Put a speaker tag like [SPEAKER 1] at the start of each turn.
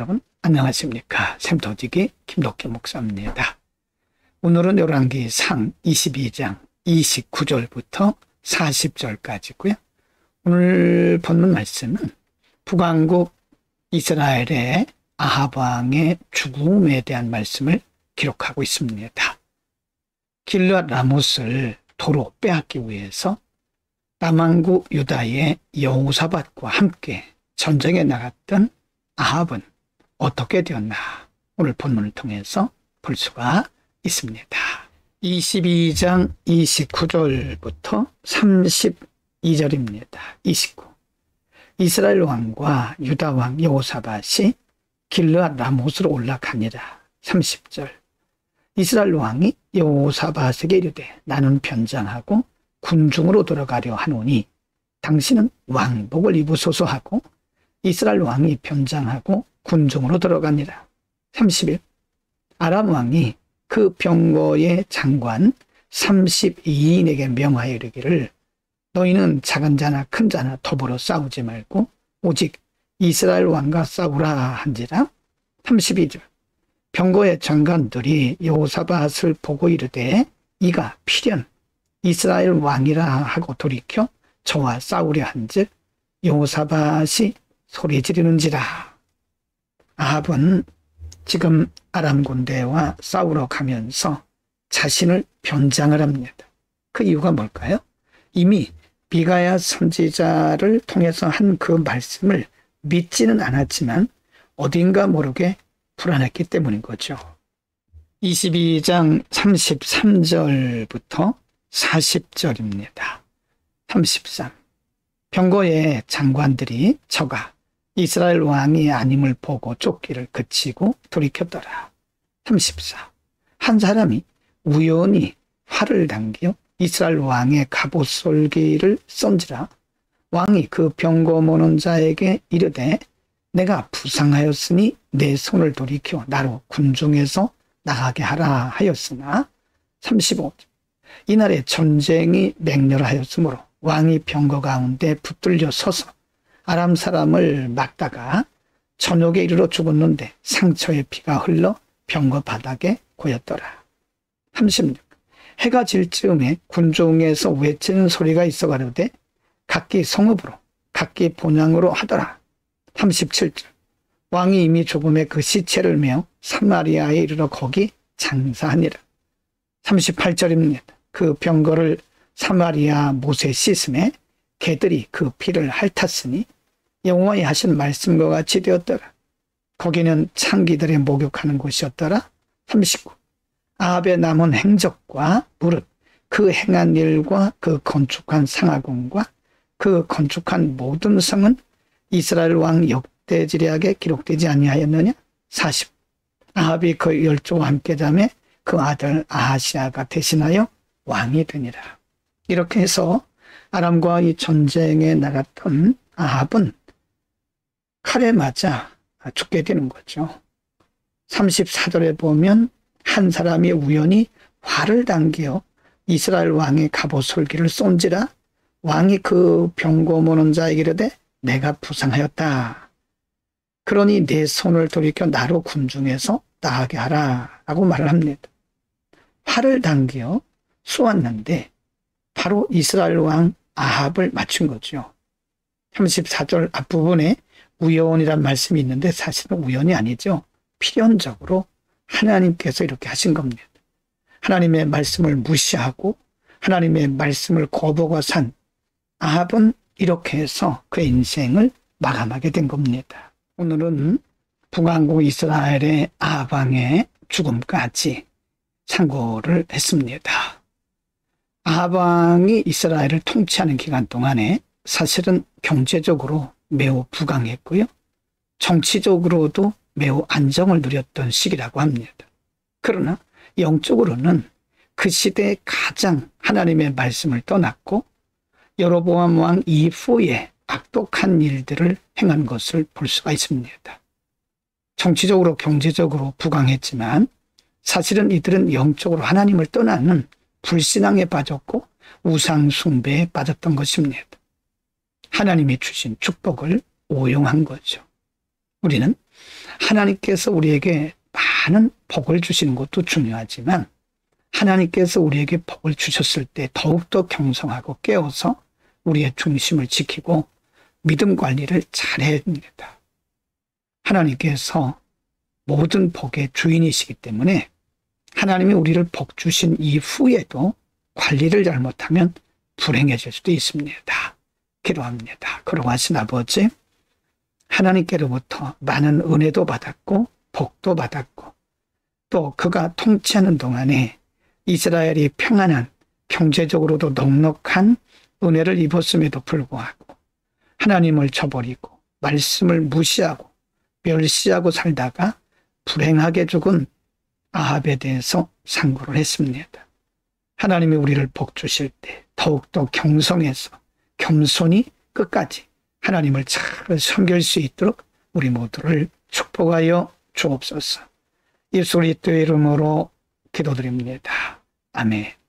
[SPEAKER 1] 여러분 안녕하십니까. 샘터지기 김덕기 목사입니다. 오늘은 열왕기상 22장 29절부터 40절까지고요. 오늘 본문 말씀은 북왕국 이스라엘의 아합 왕의 죽음에 대한 말씀을 기록하고 있습니다. 길르앗 라못을 도로 빼앗기 위해서 남왕국 유다의 여호사밧과 함께 전쟁에 나갔던 아합은 어떻게 되었나 오늘 본문을 통해서 볼 수가 있습니다. 22장 29절부터 32절입니다. 29. 이스라엘 왕과 유다 왕 여호사밧이 길르앗 라못으로 올라가니라. 30절. 이스라엘 왕이 여호사밧에게 이르되 나는 변장하고 군중으로 들어가려 하노니 당신은 왕복을 입으소서 하고 이스라엘 왕이 변장하고 군중으로 들어가니라. 30일. 아람 왕이 그 병거의 장관 32인에게 명하여 이르기를 너희는 작은 자나 큰 자나 더불어 싸우지 말고 오직 이스라엘 왕과 싸우라 한지라. 32절. 병거의 장관들이 여호사밧을 보고 이르되 이가 필연 이스라엘 왕이라 하고 돌이켜 저와 싸우려 한즉 여호사밧이 소리 지르는지라. 아합은 지금 아람 군대와 싸우러 가면서 자신을 변장을 합니다. 그 이유가 뭘까요? 이미 미가야 선지자를 통해서 한 그 말씀을 믿지는 않았지만 어딘가 모르게 불안했기 때문인 거죠. 22장 33절부터 40절입니다. 33. 병거의 장관들이 저가 이스라엘 왕이 아님을 보고 쫓기를 그치고 돌이켰더라. 34. 한 사람이 우연히 활을 당겨 이스라엘 왕의 갑옷솔기를 쏜지라. 왕이 그 병거 모는 자에게 이르되 내가 부상하였으니 내 손을 돌이켜 나로 군중에서 나가게 하라 하였으나. 35. 이날에 전쟁이 맹렬하였으므로 왕이 병거 가운데 붙들려 서서 아람 사람을 막다가 저녁에 이르러 죽었는데 상처의 피가 흘러 병거 바닥에 고였더라. 36. 해가 질 즈음에 군중에서 외치는 소리가 있어 가로되 각기 성읍으로 각기 본향으로 하더라. 37절. 왕이 이미 죽음에 그 시체를 메어 사마리아에 이르러 거기 장사하니라. 38절입니다. 그 병거를 사마리아 못에 씻음에 개들이 그 피를 핥았으니 여호와의 하신 말씀과 같이 되었더라. 거기는 창기들의 목욕하는 곳이었더라. 39. 아합의 남은 행적과 무릇 그 행한 일과 그 건축한 상하궁과 그 건축한 모든 성은 이스라엘 왕 역대지략에 기록되지 아니하였느냐. 40. 아합이 그 열조와 함께 자매 그 아들 아하시아가 대신하여 왕이 되니라. 이렇게 해서 아람과 이 전쟁에 나갔던 아합은 칼에 맞아 죽게 되는 거죠. 34절에 보면 한 사람이 우연히 활을 당겨 이스라엘 왕의 갑옷솔기를 쏜지라. 왕이 그 병거 모는 자에게 이르되 내가 부상하였다. 그러니 내 손을 돌이켜 나로 군중에서 나가게 하라 라고 말을 합니다. 활을 당겨 쏘았는데 바로 이스라엘 왕 아합을 맞춘 거죠. 34절 앞부분에 우연이란 말씀이 있는데 사실은 우연이 아니죠. 필연적으로 하나님께서 이렇게 하신 겁니다. 하나님의 말씀을 무시하고 하나님의 말씀을 거부하고 산 아합은 이렇게 해서 그의 인생을 마감하게 된 겁니다. 오늘은 북왕국 이스라엘의 아합 왕의 죽음까지 참고를 했습니다. 아합 왕이 이스라엘을 통치하는 기간 동안에 사실은 경제적으로 매우 부강했고요. 정치적으로도 매우 안정을 누렸던 시기라고 합니다. 그러나 영적으로는 그 시대에 가장 하나님의 말씀을 떠났고 여로보암 왕 이후에 악독한 일들을 행한 것을 볼 수가 있습니다. 정치적으로 경제적으로 부강했지만 사실은 이들은 영적으로 하나님을 떠나는 불신앙에 빠졌고 우상 숭배에 빠졌던 것입니다. 하나님이 주신 축복을 오용한 거죠. 우리는 하나님께서 우리에게 많은 복을 주시는 것도 중요하지만 하나님께서 우리에게 복을 주셨을 때 더욱더 경성하고 깨어서 우리의 중심을 지키고 믿음 관리를 잘해야 합니다. 하나님께서 모든 복의 주인이시기 때문에 하나님이 우리를 복 주신 이후에도 관리를 잘못하면 불행해질 수도 있습니다. 기도합니다. 거룩하신 아버지, 하나님께로부터 많은 은혜도 받았고 복도 받았고 또 그가 통치하는 동안에 이스라엘이 평안한 경제적으로도 넉넉한 은혜를 입었음에도 불구하고 하나님을 저버리고 말씀을 무시하고 멸시하고 살다가 불행하게 죽은 아합에 대해서 상고를 했습니다. 하나님이 우리를 복 주실 때 더욱더 경성해서 겸손히 끝까지 하나님을 잘 섬길 수 있도록 우리 모두를 축복하여 주옵소서. 예수 그리스도의 이름으로 기도드립니다. 아멘.